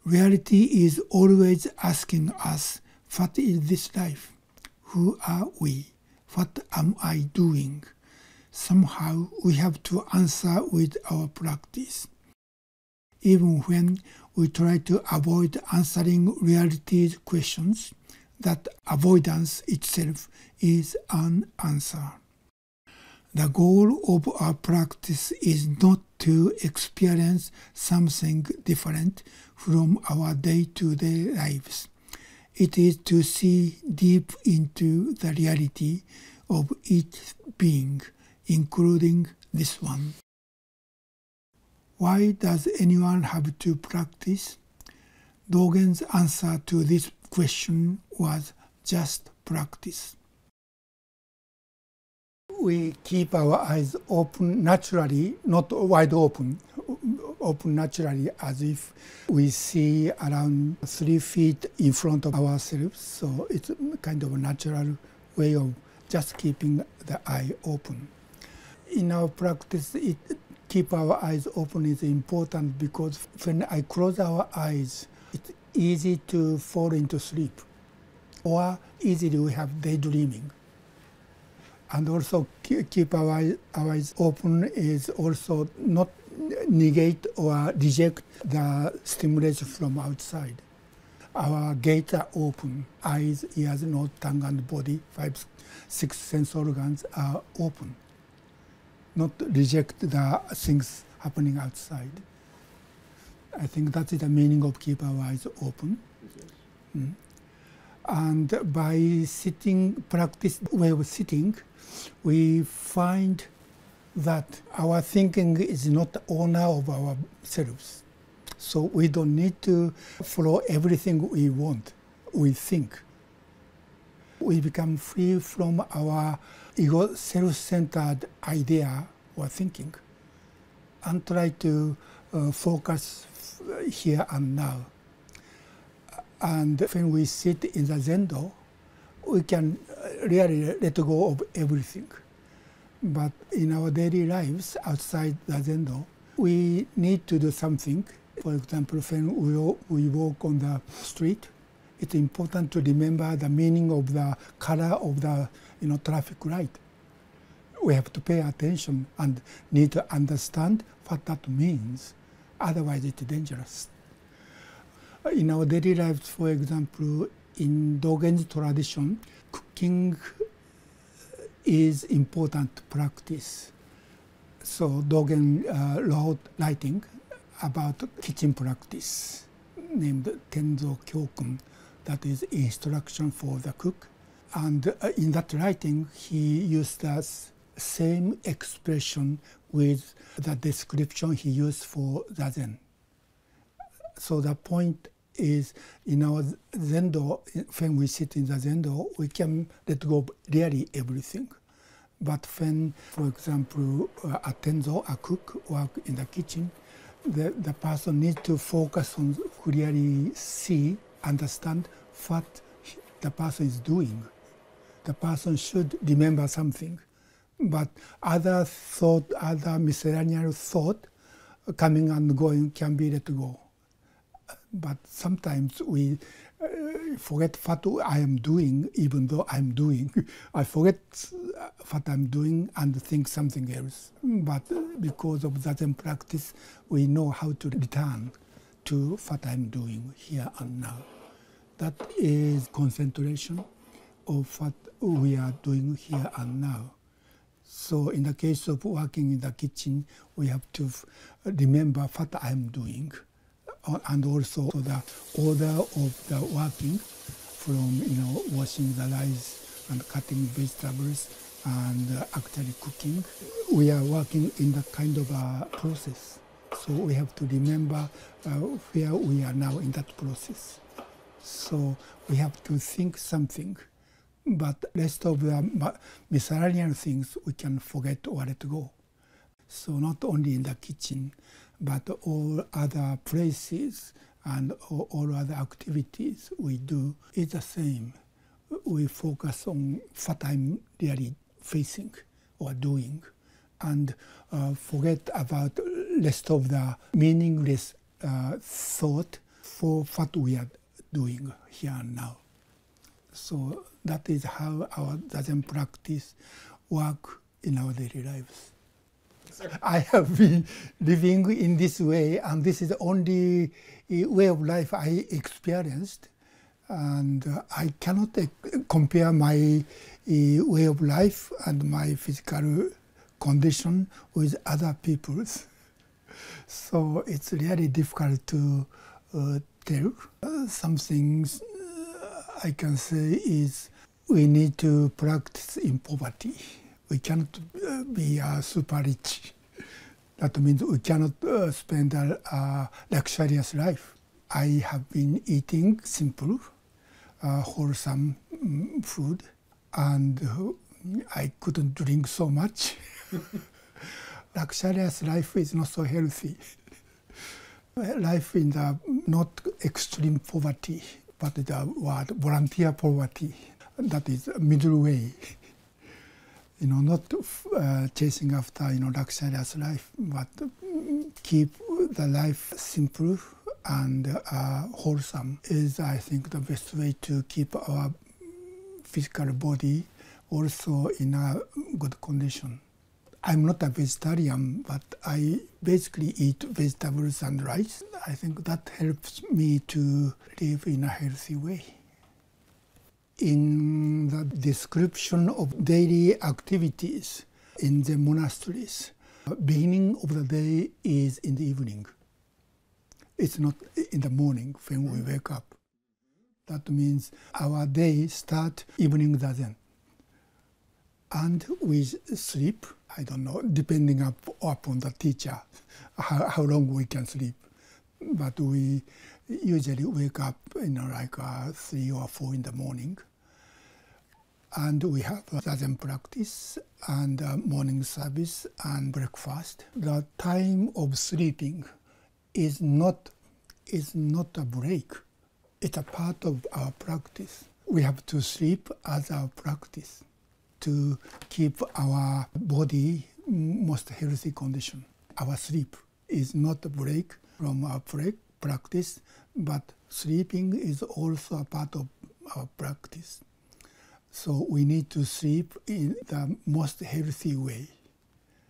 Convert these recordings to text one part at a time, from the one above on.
Reality is always asking us, what is this life? Who are we? What am I doing? Somehow we have to answer with our practice. Even when we try to avoid answering reality's questions, that avoidance itself is an answer. The goal of our practice is not to experience something different from our day-to-day lives. It is to see deep into the reality of each being, including this one. Why does anyone have to practice? Dogen's answer to this question was just practice. We keep our eyes open naturally, not wide open, open naturally as if we see around 3 feet in front of ourselves. So it's kind of a natural way of just keeping the eye open. In our practice, keep our eyes open is important because when I close our eyes, it's easy to fall into sleep, or easily we have daydreaming. And also keep our eyes open is also not negate or reject the stimulation from outside. Our gates are open. Eyes, ears, nose, tongue, and body, 5, 6 sense organs are open. Not reject the things happening outside. I think that is the meaning of keep our eyes open. And by sitting, practice way of sitting, we find that our thinking is not the owner of ourselves. So we don't need to follow everything we want, we think. We become free from our ego, self-centered idea or thinking, and try to focus here and now. And when we sit in the Zendo, we can really let go of everything. But in our daily lives outside the Zendo, we need to do something. For example, when we walk on the street, it's important to remember the meaning of the color of the traffic light. We have to pay attention and need to understand what that means. Otherwise, it's dangerous. In our daily lives, for example, in Dogen's tradition, cooking is important practice. So Dogen wrote writing about kitchen practice named Tenzo Kyokun, that is instruction for the cook. And in that writing, he used the same expression with the description he used for the Zen. So the point is, in our Zendo, when we sit in the Zendo, we can let go of really everything. But when, for example, a Tenzo, a cook, work in the kitchen, the person needs to focus on really see, understand what the person is doing. The person should remember something. But other thought, other miscellaneous thought coming and going can be let go. But sometimes we forget what I am doing, even though I'm doing. I forget what I'm doing and think something else. But because of that in practice, we know how to return to what I'm doing here and now. That is concentration of what we are doing here and now. So in the case of working in the kitchen, we have to remember what I'm doing. And also the order of the working, from washing the rice and cutting vegetables and actually cooking. We are working in that kind of a process. So we have to remember where we are now in that process. So we have to think something, but rest of the miscellaneous things we can forget or let go. So not only in the kitchen, but all other places and all other activities we do is the same. We focus on what I'm really facing or doing, and forget about rest of the meaningless thought for what we are doing here and now. So that is how our Zazen practice work in our daily lives. I have been living in this way, and this is the only way of life I experienced. And I cannot compare my way of life and my physical condition with other people's. So it's really difficult to tell. Some things I can say is we need to practice in poverty. We cannot be super rich. That means we cannot spend a luxurious life. I have been eating simple, wholesome food, and I couldn't drink so much. Luxurious life is not so healthy. Life in the not extreme poverty, but the word volunteer poverty, that is middle way. Not chasing after luxurious life, but keep the life simple and wholesome is, I think, the best way to keep our physical body also in a good condition. I'm not a vegetarian, but I basically eat vegetables and rice. I think that helps me to live in a healthy way. In the description of daily activities in the monasteries, beginning of the day is in the evening. It's not in the morning when we wake up. That means our day starts evening zazen. And we sleep, I don't know, depending upon the teacher, how long we can sleep. But we usually wake up, like 3 or 4 in the morning. And we have zazen practice and morning service and breakfast. The time of sleeping is not a break. It's a part of our practice. We have to sleep as our practice to keep our body most healthy condition. Our sleep is not a break from our practice, but sleeping is also a part of our practice. So we need to sleep in the most healthy way,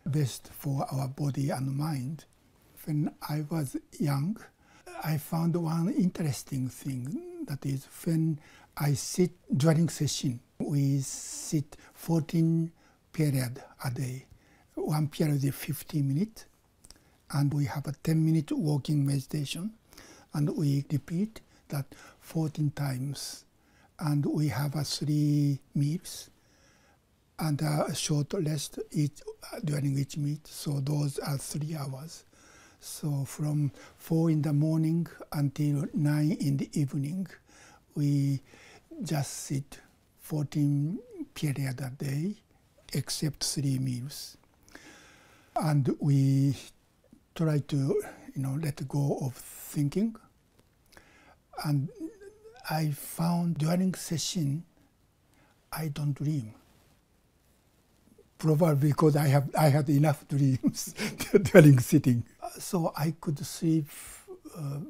best for our body and mind. When I was young, I found one interesting thing, that is when I sit during session, we sit 14 periods a day. One period is 50 minutes, and we have a 10-minute walking meditation, and we repeat that 14 times. And we have 3 meals and a short rest during each meal. So those are 3 hours. So from 4 in the morning until 9 in the evening, we just sit 14 periods a day, except 3 meals. And we try to, let go of thinking. And I found during session, I don't dream. Probably because I had enough dreams during sitting. So I could sleep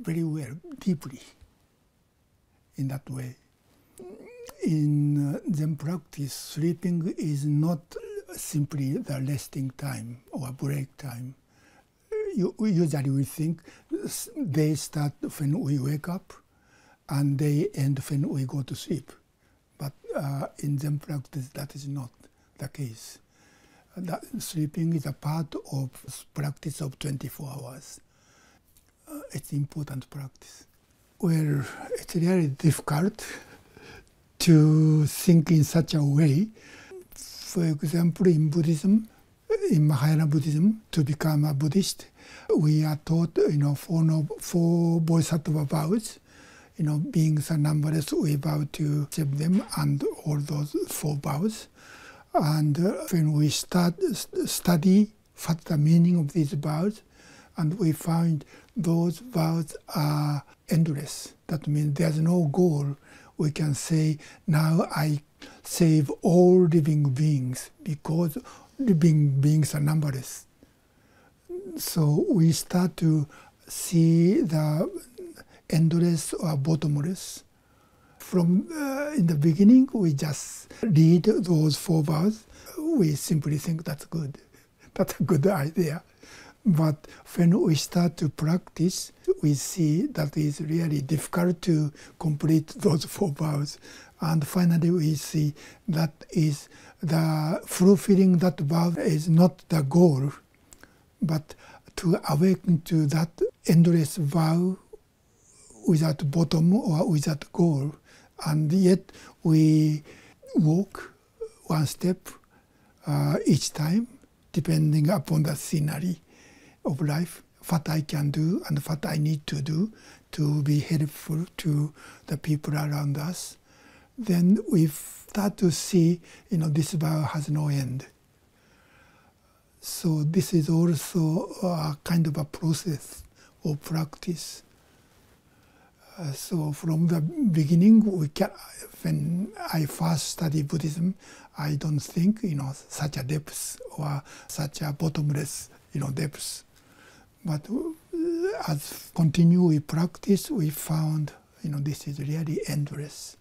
very well, deeply, in that way. In Zen practice, sleeping is not simply the resting time or break time. Usually we think they start when we wake up, and they end when we go to sleep. But in Zen practice, that is not the case. Sleeping is a part of practice of 24 hours. It's important practice. Well, it's really difficult to think in such a way. For example, in Buddhism, in Mahayana Buddhism, to become a Buddhist, we are taught, 4 bodhisattva vows. Beings are numberless, we vow to accept them, and all those 4 vows. And when we study what the meaning of these vows, and we find those vows are endless. That means there's no goal. We can say, now I save all living beings, because living beings are numberless. So we start to see the endless or bottomless. From in the beginning, we just read those 4 vows. We simply think that's good. That's a good idea. But when we start to practice, we see that it's really difficult to complete those 4 vows. And finally, we see that is the fulfilling that vow is not the goal, but to awaken to that endless vow without bottom or without goal. And yet we walk 1 step each time, depending upon the scenery of life, what I can do and what I need to do to be helpful to the people around us. Then we start to see, this vow has no end. So this is also a kind of a process of practice. So from the beginning, when I first studied Buddhism, I don't think, such a depth or such a bottomless, depth. But as continue we practice, we found, this is really endless.